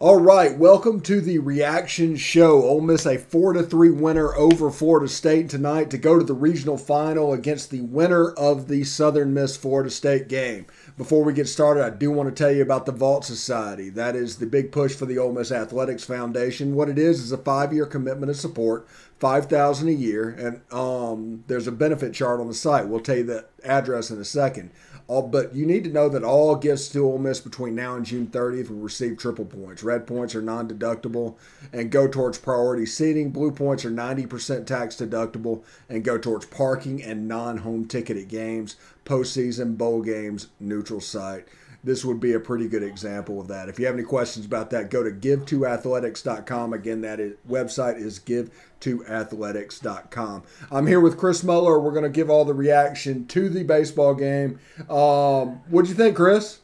All right, welcome to the reaction show. Ole Miss a 4-3 winner over Florida State tonight to go to the regional final against the winner of the Southern Miss Florida State game. Before we get started, I do want to tell you about the Vault Society. That is the big push for the Ole Miss Athletics Foundation. What it is a 5-year commitment of support, $5,000 a year, and there's a benefit chart on the site. We'll tell you the address in a second. But you need to know that all gifts to Ole Miss between now and June 30th will receive triple points. Red points are non-deductible and go towards priority seating. Blue points are 90% tax deductible and go towards parking and non-home ticketed games, postseason, bowl games, neutral site. This would be a pretty good example of that. If you have any questions about that, go to give2athletics.com. Again, website is give2athletics.com. I'm here with Chris Muller. We're going to give all the reaction to the baseball game. What'd you think, Chris?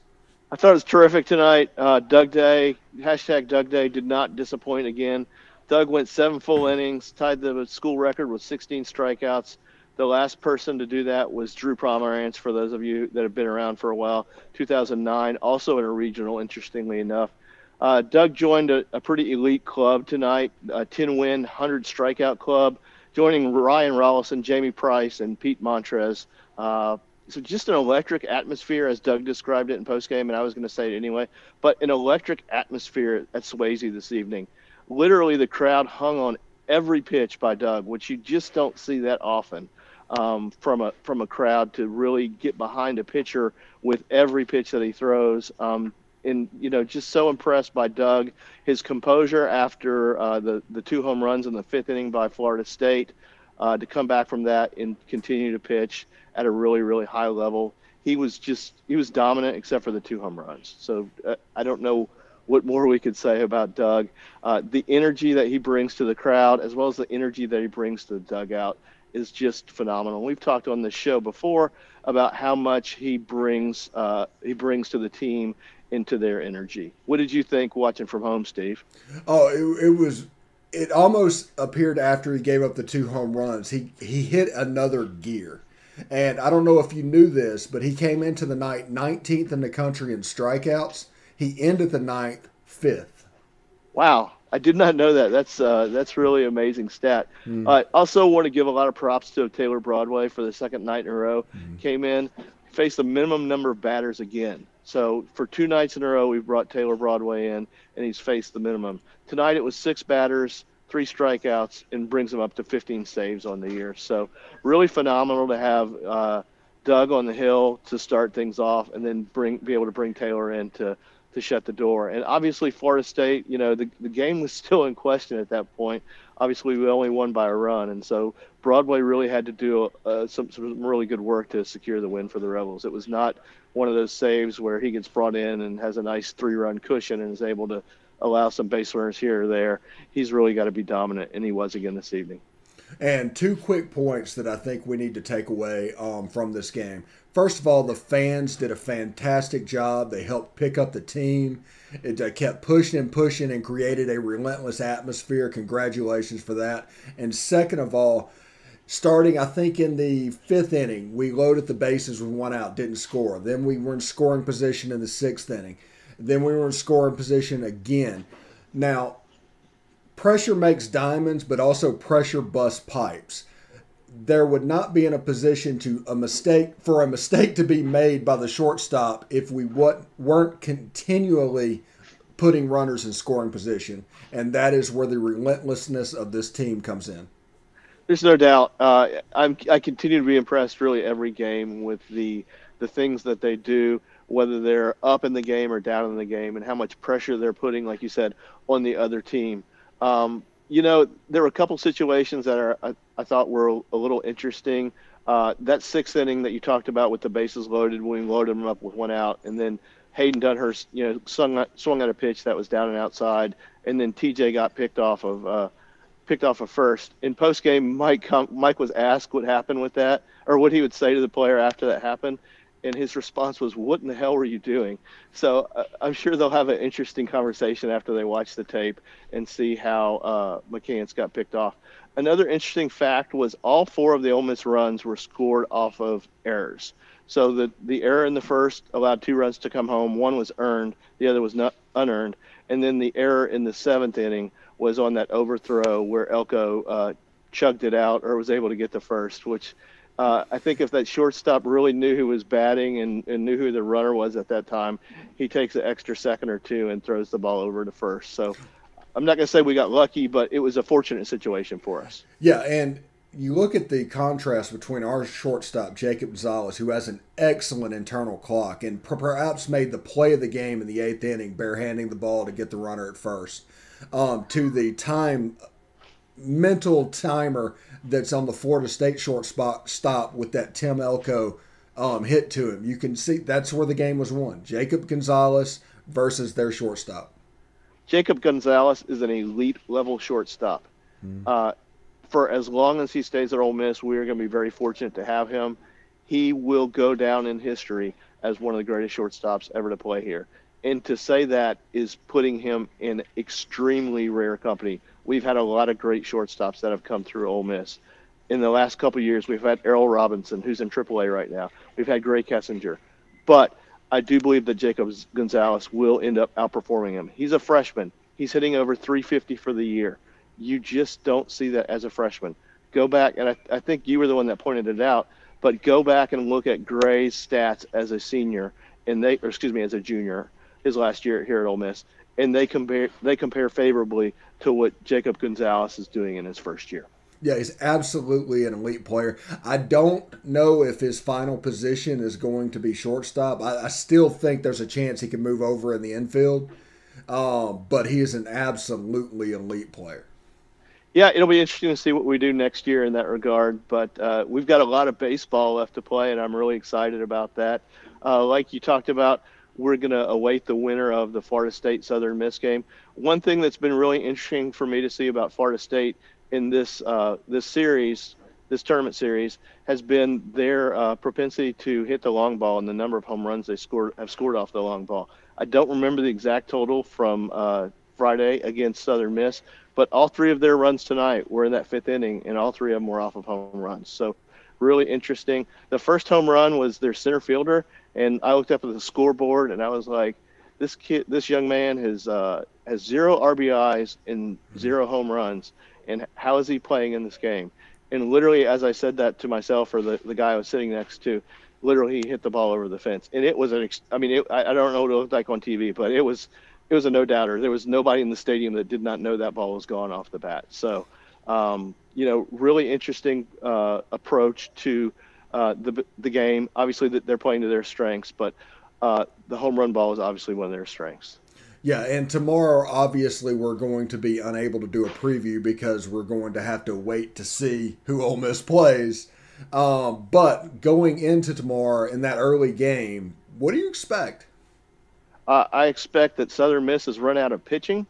I thought it was terrific tonight. Doug Day, hashtag Doug Day, did not disappoint again. Doug went 7 full innings, tied the school record with 16 strikeouts. The last person to do that was Drew Pomerantz, for those of you that have been around for a while, 2009, also in a regional, interestingly enough. Doug joined a pretty elite club tonight, a 10-win, 100-strikeout club, joining Ryan Rollison, Jamie Price, and Pete Montrez. So just an electric atmosphere, as Doug described it in postgame, and I was going to say it anyway, but an electric atmosphere at Swayze this evening. Literally, the crowd hung on every pitch by Doug, which you just don't see that often. From a crowd to really get behind a pitcher with every pitch that he throws. Just so impressed by Doug, his composure after the 2 home runs in the 5th inning by Florida State, to come back from that and continue to pitch at a really, really high level. He was dominant except for the 2 home runs. So I don't know what more we could say about Doug. The energy that he brings to the crowd, as well as the energy that he brings to the dugout, is just phenomenal. We've talked on this show before about how much he brings to the team into their energy. What did you think watching from home, Steve? Oh, it almost appeared after he gave up the 2 home runs, he hit another gear. And I don't know if you knew this, but he came into the night 19th in the country in strikeouts. He ended the ninth 5th. Wow. I did not know that. That's really amazing stat. I also want to give a lot of props to Taylor Broadway for the second night in a row. Came in, faced the minimum number of batters again. So for 2 nights in a row, we've brought Taylor Broadway in, and he's faced the minimum. Tonight it was 6 batters, 3 strikeouts, and brings him up to 15 saves on the year. So really phenomenal to have Doug on the hill to start things off, and then be able to bring Taylor in to shut the door. And obviously Florida State, the game was still in question at that point. Obviously we only won by a run, and so Broadway really had to do some really good work to secure the win for the Rebels. It was not one of those saves where he gets brought in and has a nice 3-run cushion and is able to allow some base runners here or there. He's really got to be dominant, and he was again this evening. And 2 quick points that I think we need to take away from this game. First of all, the fans did a fantastic job. They helped pick up the team. It kept pushing and pushing and created a relentless atmosphere. Congratulations for that. And second of all, starting, I think, in the 5th inning, we loaded the bases with 1 out, didn't score. Then we were in scoring position in the 6th inning. Then we were in scoring position again. Now, pressure makes diamonds, but also pressure busts pipes. There would not be in a position for a mistake to be made by the shortstop if we weren't continually putting runners in scoring position, and that is where the relentlessness of this team comes in. There's no doubt. I continue to be impressed really every game with the things that they do, whether they're up in the game or down in the game, and how much pressure they're putting, like you said, on the other team. There were a couple situations that I thought were a little interesting. That 6th inning that you talked about with the bases loaded, when we loaded them up with 1 out, and then Hayden Dunhurst, swung at a pitch that was down and outside, and then TJ got picked off of first. In postgame, Mike was asked what happened with that, or what he would say to the player after that happened. And his response was, "What in the hell were you doing?" So I'm sure they'll have an interesting conversation after they watch the tape and see how McCants got picked off. Another interesting fact was all 4 of the Ole Miss runs were scored off of errors. So the error in the first allowed 2 runs to come home. One was earned, the other was not unearned. And then the error in the 7th inning was on that overthrow where Elko chugged it out or was able to get the first, which I think if that shortstop really knew who was batting and knew who the runner was at that time, he takes an extra second or two and throws the ball over to first. So I'm not going to say we got lucky, but it was a fortunate situation for us. Yeah, and you look at the contrast between our shortstop, Jacob Gonzalez, who has an excellent internal clock and perhaps made the play of the game in the 8th inning, barehanding the ball to get the runner at first, to the mental timer that's on the Florida State stop with that Tim Elko hit to him. You can see that's where the game was won. Jacob Gonzalez versus their shortstop. Jacob Gonzalez is an elite level shortstop. For as long as he stays at Ole Miss, we are going to be very fortunate to have him. He will go down in history as one of the greatest shortstops ever to play here. And to say that is putting him in extremely rare company. We've had a lot of great shortstops that have come through Ole Miss. In the last couple of years, we've had Errol Robinson, who's in AAA right now. We've had Gray Kessinger. But I do believe that Jacob Gonzalez will end up outperforming him. He's a freshman. He's hitting over 350 for the year. You just don't see that as a freshman. Go back, and I think you were the one that pointed it out, but go back and look at Gray's stats as a senior, as a junior, his last year here at Ole Miss, and they compare favorably to what Jacob Gonzalez is doing in his first year. Yeah, he's absolutely an elite player. I don't know if his final position is going to be shortstop. I still think there's a chance he can move over in the infield, but he is an absolutely elite player. Yeah, it'll be interesting to see what we do next year in that regard. But we've got a lot of baseball left to play, and I'm really excited about that. Like you talked about, we're going to await the winner of the Florida State Southern Miss game. One thing that's been really interesting for me to see about Florida State in this tournament series, has been their propensity to hit the long ball and the number of home runs they have scored off the long ball. I don't remember the exact total from Friday against Southern Miss, but all 3 of their runs tonight were in that 5th inning, and all 3 of them were off of home runs. So really interesting. The first home run was their center fielder, and I looked up at the scoreboard, and I was like, this young man has 0 RBIs and 0 home runs, and how is he playing in this game? And literally, as I said that to myself or the guy I was sitting next to, literally he hit the ball over the fence. And it was I don't know what it looked like on TV, but it was a no-doubter. There was nobody in the stadium that did not know that ball was gone off the bat. So, really interesting approach to the game. Obviously, they're playing to their strengths, but the home run ball is obviously one of their strengths. Yeah, and tomorrow, obviously, we're going to be unable to do a preview because we're going to have to wait to see who Ole Miss plays. But going into tomorrow in that early game, what do you expect? I expect that Southern Miss has run out of pitching,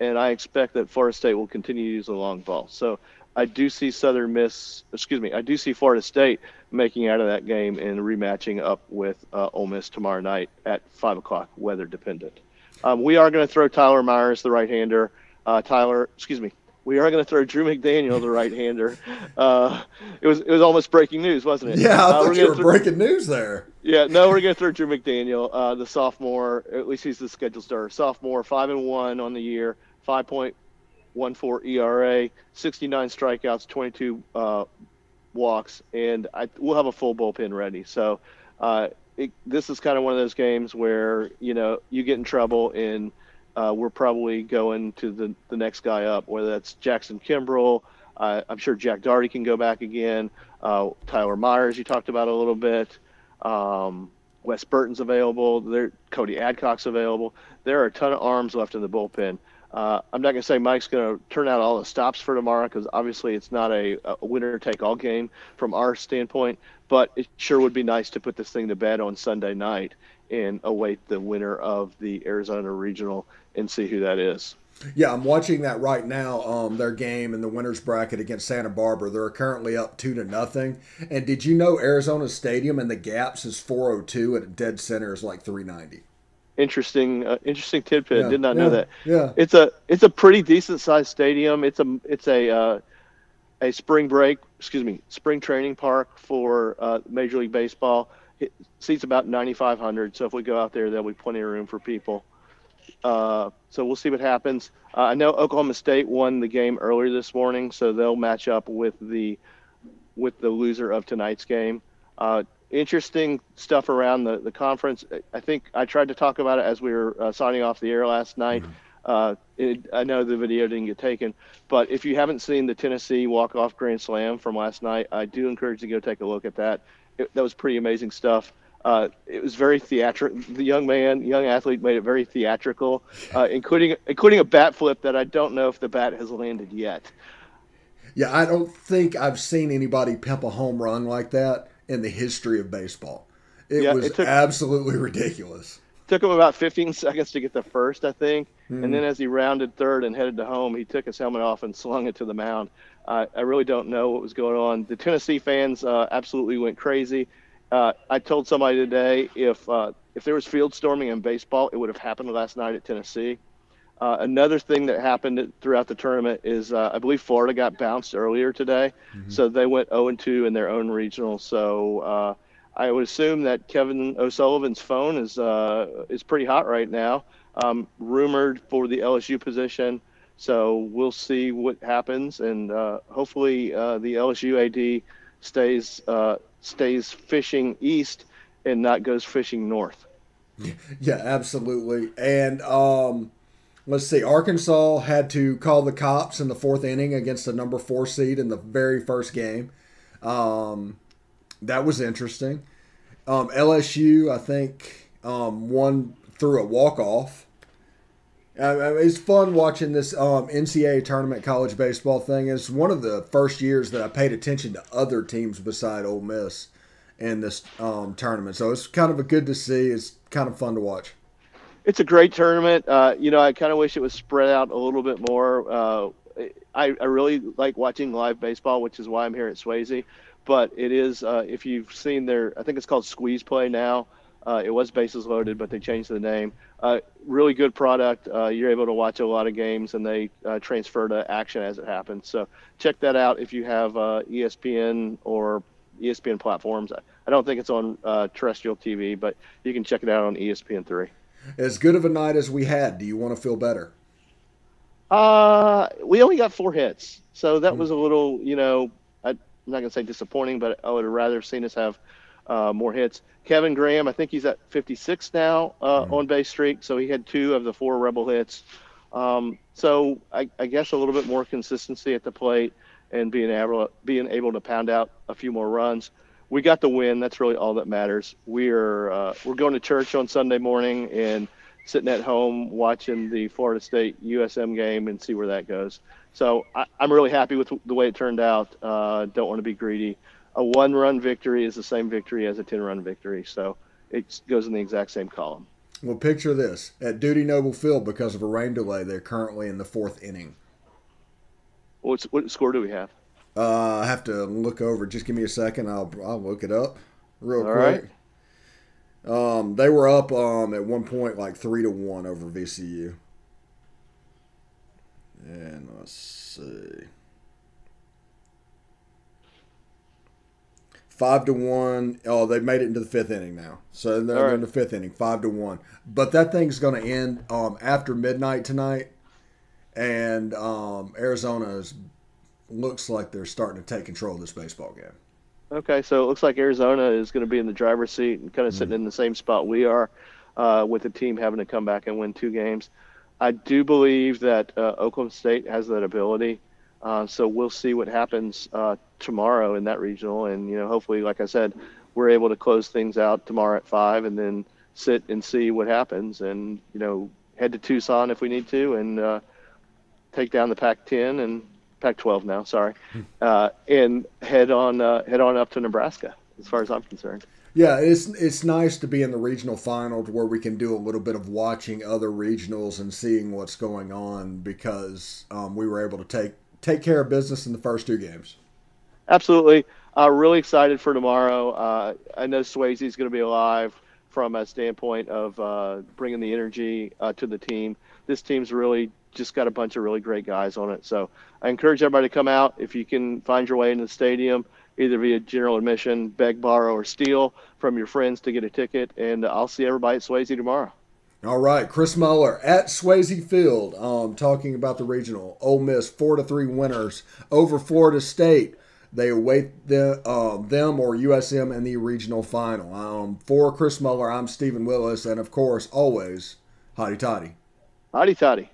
and I expect that Florida State will continue to use the long ball. So I do see I do see Florida State making out of that game and rematching up with Ole Miss tomorrow night at 5 o'clock, weather dependent. We are going to throw Tyler Myers, the right-hander. We are going to throw Drew McDaniel, the right-hander. It was almost breaking news, wasn't it? Yeah, I thought you were breaking news there. Yeah, no, we're going to throw Drew McDaniel, the sophomore. At least he's the scheduled starter. Sophomore, 5-1 on the year, 5.14 ERA, 69 strikeouts, 22 walks, and we'll have a full bullpen ready. So this is kind of one of those games where you get in trouble and we're probably going to the next guy up, whether that's Jackson Kimbrell. I'm sure Jack Doherty can go back again. Tyler Myers, you talked about a little bit. Wes Burton's available. Cody Adcock's available. There are a ton of arms left in the bullpen. I'm not going to say Mike's going to turn out all the stops for tomorrow because obviously it's not a winner-take-all game from our standpoint, but it sure would be nice to put this thing to bed on Sunday night and await the winner of the Arizona Regional and see who that is. Yeah, I'm watching that right now, their game in the winner's bracket against Santa Barbara. They're currently up 2-0. And did you know Arizona Stadium and the gaps is 402 and dead center is like 390? Interesting tidbit. Yeah, did not know that. Yeah, it's a pretty decent sized stadium. It's a spring training park for Major League Baseball. It seats about 9,500. So if we go out there, there'll be plenty of room for people. So we'll see what happens. I know Oklahoma State won the game earlier this morning, so they'll match up with the loser of tonight's game. Interesting stuff around the conference. I think I tried to talk about it as we were signing off the air last night. I know the video didn't get taken, but if you haven't seen the Tennessee walk-off grand slam from last night, I do encourage you to go take a look at that. That was pretty amazing stuff. It was very theatrical. The young athlete made it very theatrical, including a bat flip that I don't know if the bat has landed yet. Yeah, I don't think I've seen anybody pimp a home run like that in the history of baseball. It was absolutely ridiculous. Took him about 15 seconds to get the first, I think. And then as he rounded third and headed to home, he took his helmet off and slung it to the mound. I really don't know what was going on. The Tennessee fans absolutely went crazy. I told somebody today if there was field storming in baseball, it would have happened last night at Tennessee. Another thing that happened throughout the tournament is I believe Florida got bounced earlier today, so they went 0-2 in their own regional. So I would assume that Kevin O'Sullivan's phone is pretty hot right now, rumored for the LSU position. So we'll see what happens, and hopefully the LSU AD stays fishing east and not goes fishing north. Yeah, absolutely. And let's see, Arkansas had to call the cops in the fourth inning against the number 4 seed in the very first game. That was interesting. LSU, I think, won through a walk-off. It's fun watching this NCAA tournament college baseball thing. It's one of the first years that I paid attention to other teams beside Ole Miss in this tournament. So it's kind of good to see. It's kind of fun to watch. It's a great tournament. I kind of wish it was spread out a little bit more. I really like watching live baseball, which is why I'm here at Swayze. But it is, if you've seen I think it's called Squeeze Play now. It was Bases Loaded, but they changed the name. Really good product. You're able to watch a lot of games, and they transfer to action as it happens. So check that out if you have ESPN or ESPN platforms. I don't think it's on terrestrial TV, but you can check it out on ESPN3. As good of a night as we had, do you want to feel better? We only got 4 hits, so that was a little, I'm not going to say disappointing, but I would have rather seen us have more hits. Kevin Graham, I think he's at 56 now on base streak, so he had 2 of the 4 Rebel hits. So I guess a little bit more consistency at the plate and being able to pound out a few more runs. We got the win. That's really all that matters. We're going to church on Sunday morning and sitting at home watching the Florida State USM game and see where that goes. So I'm really happy with the way it turned out. Don't want to be greedy. A 1-run victory is the same victory as a 10-run victory. So it goes in the exact same column. Well, picture this. At Duty Noble Field, because of a rain delay, they're currently in the 4th inning. What score do we have? I have to look over. Just give me a second. I'll look it up real All quick. Right. They were up at one point like 3-1 over VCU. And let's see. 5-1. Oh, they made it into the 5th inning now. So they're in the 5th inning, 5-1. But that thing's going to end after midnight tonight. And Arizona looks like they're starting to take control of this baseball game. Okay, so it looks like Arizona is going to be in the driver's seat and kind of sitting in the same spot we are, with the team having to come back and win 2 games. I do believe that Oklahoma State has that ability. So we'll see what happens tomorrow in that regional. And, hopefully, like I said, we're able to close things out tomorrow at 5 and then sit and see what happens and, head to Tucson if we need to and take down the Pac-10 and Pac-12 now, sorry, and head on up to Nebraska as far as I'm concerned. Yeah, it's nice to be in the regional final to where we can do a little bit of watching other regionals and seeing what's going on because we were able to take care of business in the first 2 games. Absolutely. Really excited for tomorrow. I know Swayze is going to be alive from a standpoint of bringing the energy to the team. This team's really just got a bunch of really great guys on it. So I encourage everybody to come out. If you can find your way into the stadium, either via general admission, beg, borrow, or steal from your friends to get a ticket. And I'll see everybody at Swayze tomorrow. All right, Chris Muller at Swayze Field, talking about the regional. Ole Miss 4-3 winners over Florida State. They await them or USM in the regional final. For Chris Muller, I'm Stephen Willis, and of course, always, hotty toddy. Hotty toddy.